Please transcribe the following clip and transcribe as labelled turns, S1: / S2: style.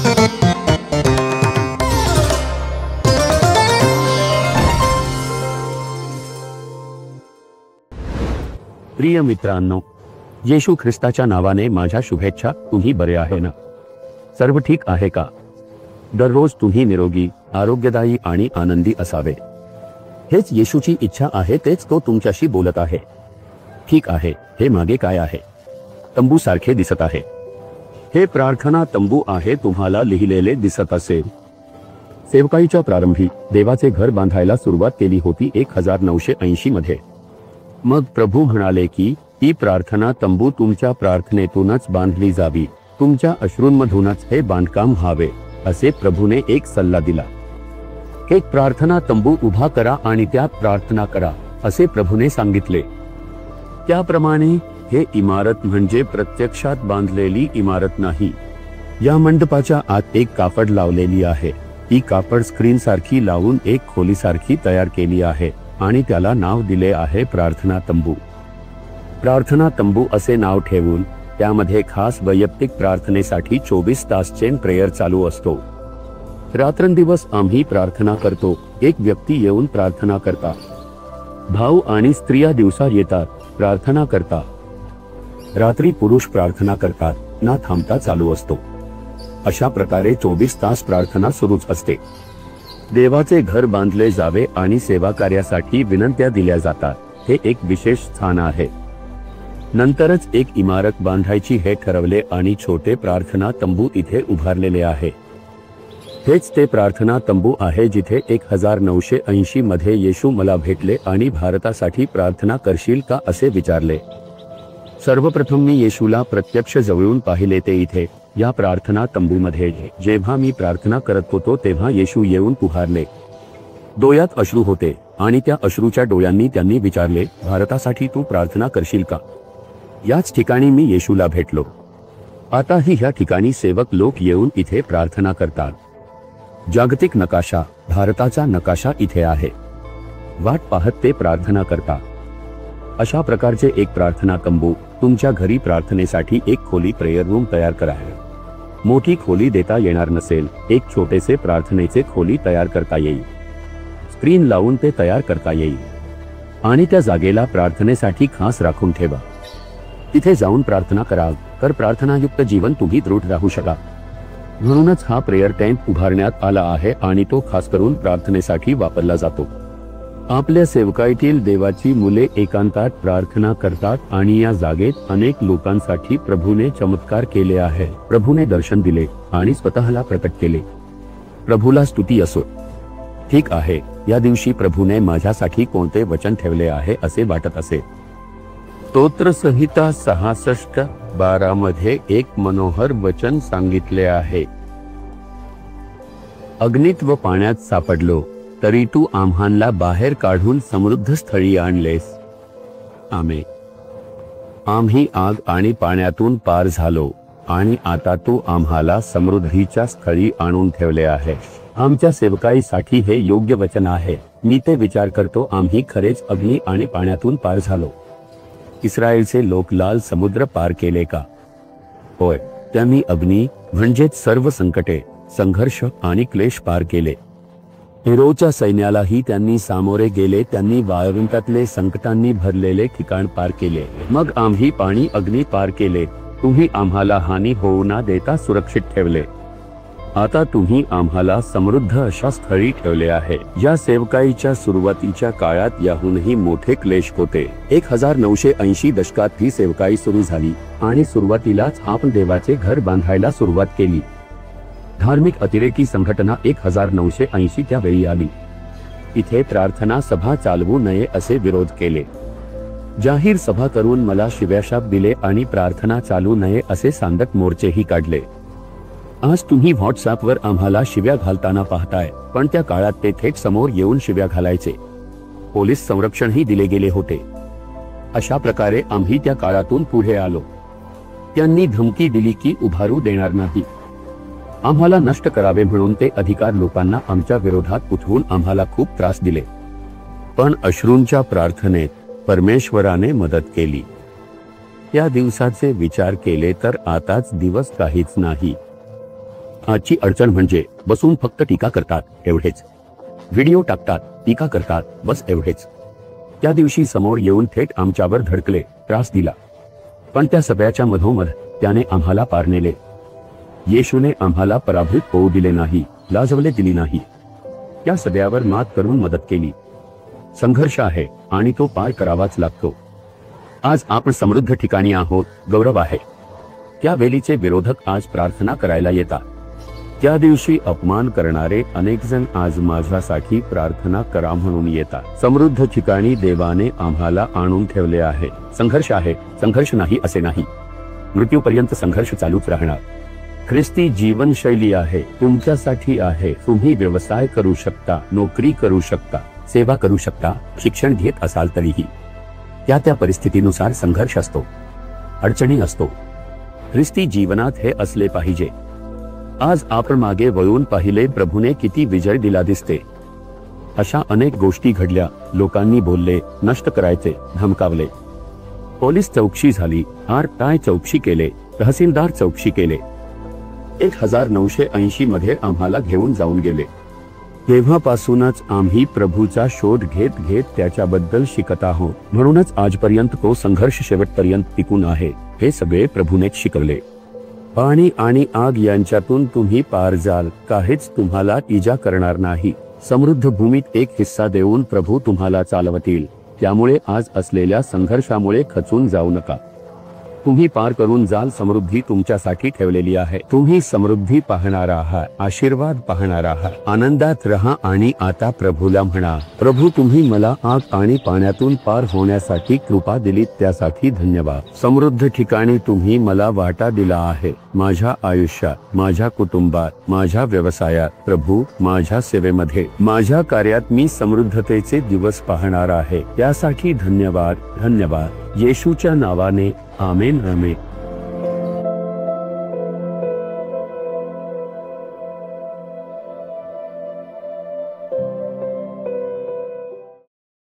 S1: प्रिय मित्रांनो, येशू ख्रिस्ताच्या नावाने माझ्या शुभेच्छा. तुम्ही बरे आहे ना? सर्व ठीक आहे का? दररोज तुम्ही निरोगी, आरोग्यदायी आणि आनंदी असावे, हेच येशूची इच्छा आहे. तेच तो तुमच्याशी बोलत आहे. ठीक आहे, हे मागे काय आहे? तंबू सारखे दिसत आहे. हे प्रार्थना तंबू आहे. तुम्हाला लिहिलेले दिसत असेल. सेवकाईच्या प्रारंभी देवाचे घर बांधायला सुरुवात केली होती 1980 मध्ये. मग प्रभू म्हणाले की ही प्रार्थना तंबू तुमच्या प्रार्थनेतूनच बांधली जावी, तुमच्या अश्रूंमधूनच हे बांधकाम व्हावे, असे प्रभूने एक सल्ला दिला. एक प्रार्थना तंबू उभा करा आणि त्यात प्रार्थना करा, असे प्रभूने सांगितले. त्याप्रमाणे हे इमारत म्हणजे प्रत्यक्षात बांधलेली इमारत नाही. या मंडपाच्या आत एक कापड लावलेली आहे. ती कापड स्क्रीन सारखी लावून एक खोलीसारखी तयार केली आहे आणि त्याला नाव दिले आहे प्रार्थना तंबू. प्रार्थना तंबू असे नाव ठेवून त्यामध्ये खास वैयक्तिक प्रार्थनेसाठी 24 तास चेन प्रेयर चालू असतो. रात्रंदिवस आम्ही प्रार्थना करतो. एक व्यक्ती येऊन प्रार्थना करता. भाऊ आणि स्त्रिया दिवसा येतात, प्रार्थना करता. रात्री पुरुष प्रार्थना करतात. ना थांबता चालू असतो. अशा प्रकारे 24 तास प्रार्थना सुरूच असते. देवाचे घर बांधले जावे आणि सेवा कार्यासाठी विनंत्या दिल्या जातात. हे एक विशेष स्थान आहे. नंतरच एक इमारत बांधायची हे ठरवले आणि छोटे प्रार्थना तंबू इथे उभारलेले आहे. हेच ते प्रार्थना तंबू आहे जिथे 1980 मध्ये येशू मला भेटले आणि भारतासाठी प्रार्थना करशील का असे विचारले. सर्वप्रथम मी येशूला प्रत्यक्ष जवळून पाहिले ते इथे या प्रार्थना तंबूमध्ये. जेव्हा मी प्रार्थना करत होतो तेव्हा येशू येऊन उभारले. डोळ्यात अश्रू होते आणि त्या अश्रूच्या डोळ्यांनी त्यांनी विचारले, भारतासाठी तू प्रार्थना करशील का? याच ठिकाणी मी येशूला भेटलो. आताही ह्या ठिकाणी सेवक लोक येऊन इथे प्रार्थना करतात. जागतिक नकाशा, भारताचा नकाशा इथे आहे. वाट पाहत ते प्रार्थना करतात. अशा प्रकारचे एक प्रार्थना तंबू तुमच्या घरी प्रार्थनेसाठी एक खोली प्रेयर रूम तयार करा. मोठी खोली देता येणार नसेल, एक छोटेसे प्रार्थनेचे खोली तयार करता येईल. स्क्रीन लावून ते तयार करता येईल आणि त्या जागेला प्रार्थनेसाठी खास राखून ठेवा. तिथे जाऊन प्रार्थना करा. तर प्रार्थनायुक्त जीवन तुम्ही दृढ राहू शका. म्हणूनच हा प्रेयर टेंट उभारण्यात आला आहे आणि तो खास करून प्रार्थनेसाठी वापरला जातो. आपल्या सेवकाईतील देवाची मुले एकांतात प्रार्थना करतात आणि या जागेत अनेक लोकांसाठी प्रभूने चमत्कार केले आहे. प्रभूने दर्शन दिले आणि स्वतःला प्रकट केले. प्रभूला स्तुती असो. ठीक आहे, या दिवशी प्रभूने माझ्यासाठी कोणते वचन ठेवले आहे असे वाटत असे. स्तोत्रसंहिता 66:12 मध्ये एक मनोहर वचन सांगितले आहे. अग्नीत व पाण्यात सापडलो तरी तू आम्हाला बाहेर काढून समृद्ध स्थळी आणलेस. आमेन. आम्ही आग आणि पाण्यातून पार झालो आणि आता तू आम्हाला समृद्धीच्या स्थळी आणून ठेवले आहे. आमच्या सेवकाईसाठी हे योग्य वचन आहे. मी ते विचार करतो, आम्ही खरेच अग्नी आणि पाण्यातून पार झालो. इस्रायलचे लोक लाल समुद्र पार केले का? होय, त्यांनी अग्नी म्हणजेच सर्व संकटे, संघर्ष आणि क्लेश पार केले. हेरोच्या सैन्यालाही त्यांनी सामोरे गेले. त्यांनी वाळवंटातले संकटांनी भरलेले ठिकाण पार केले. मग आम्ही पाणी अग्नी पार केले. तुम्ही आम्हाला हानी होऊ न देता सुरक्षित ठेवले. आता तुम्ही आम्हाला समृद्ध अशा स्थळी ठेवले आहे. या सेवकाईच्या सुरुवातीच्या काळात याहूनही मोठे क्लेश होते. 1980 दशकात ही सेवकाई सुरू झाली आणि सुरुवातीलाच आपण देवाचे घर बांधायला सुरुवात केली. धार्मिक अतिरेकी संघटना 1980 त्या वेळी आली. इथे प्रार्थना सभा चालवू नये असे विरोध केले. जाहीर सभा करून मला शिव्याशाप दिले आणि प्रार्थना चालू नये असे सांगत मोर्चेही काढले. आज तुम्ही व्हॉट्सअपवर आम्हाला शिव्या घालताना पाहताय, पण त्या काळात ते थेट समोर येऊन शिव्या घालायचे. पोलीस संरक्षणही दिले गेले होते. अशा प्रकारे आम्ही त्या काळातून पुढे आलो. त्यांनी धमकी दिली की उभारू देणार नाही. आम्हाला नष्ट करावे म्हणून ते अधिकार लोकांना आमच्या विरोधात उठवून आम्हाला खूप त्रास दिले. पण अश्रूंच्या प्रार्थनेत परमेश्वराने मदत केली. त्या दिवसाचे विचार केले तर आताच दिवस काहीच नाही. आजची अडचण म्हणजे बसून फक्त टीका करतात एवढेच, व्हिडिओ टाकतात, टीका करतात, बस एवढेच. त्या दिवशी समोर येऊन थेट आमच्यावर धडकले, त्रास दिला, पण त्या सगळ्याच्या मधोमध त्याने आम्हाला पार नेले. येशूने आम्हाला पराभूत होऊ दिले नाही, लाजवले दिली नाही. त्या सगळ्यावर मात करून मदत केली. संघर्ष आहे आणि तो पार करावाच लागतो. आज आपण समृद्ध ठिकाणी आहोत, गौरव आहे. त्या वेलीचे विरोधक आज प्रार्थना करायला येतात. त्या दिवशी अपमान करणारे अनेक जण आज माझ्यासाठी प्रार्थना करा म्हणून येतात. समृद्ध ठिकाणी देवाने आम्हाला आणून ठेवले आहे. संघर्ष आहे, संघर्ष नाही असे नाही, मृत्यूपर्यंत संघर्ष चालूच राहणार. ख्रिस्ती जीवनशैली आहे, तुमच्यासाठी आहे. तुम्ही व्यवसाय करू शकता, नोकरी करू शकता, सेवा करू शकता, शिक्षण घेत असाल तरीही त्या त्या परिस्थितीनुसार संघर्ष असतो, अडचणी असतो. ख्रिस्ती जीवनात हे असले पाहिजे. आज आपण मागे वळून पाहिले, प्रभूने किती विजय दिला दिसते. अशा अनेक गोष्टी घडल्या, लोकांनी बोलले, नष्ट करायचे, धमकावले. पोलीस चौकशी झाली, RTI चौकशी केले, तहसीलदार चौकशी केले. 1980 मध्ये आम्हाला घेऊन जाऊन गेले. तेव्हापासूनच आम्ही प्रभूचा शोध घेत घेत त्याच्याबद्दल शिकत आहोत. म्हणूनच आजपर्यंत तो संघर्ष शेवटपर्यंत टिकून आहे. हे सगळे प्रभूनेच शिकवले. पाणी आणि आग यांच्यातून तुम्ही पार जाल, काहीच तुम्हाला इजा करणार नाही. समृद्ध भूमीत एक हिस्सा देऊन प्रभू तुम्हाला चालवतील. त्यामुळे आज असलेल्या संघर्षामुळे खचून जाऊ नका. तुम्ही पार करून जाल. समृद्धी तुमच्यासाठी ठेवलेली आहे. तुम्ही समृद्धी पाहणार आहात, आशीर्वाद पाहणार आहात. आनंदात रहा आणि आता प्रभूला म्हणा, प्रभू तुम्ही मला आग आणि पाण्यातून पार होण्यासाठी कृपा दिली, त्यासाठी धन्यवाद. समृद्ध ठिकाणी तुम्ही मला वाटा दिला आहे. माझ्या आयुष्यात, माझ्या कुटुंबात, माझ्या व्यवसायात, प्रभू माझ्या सेवेमध्ये, माझ्या कार्यात मी समृद्धतेचे दिवस पाहणार आहे. त्यासाठी धन्यवाद, धन्यवाद. येशूच्या नावाने आमेन. आमेन.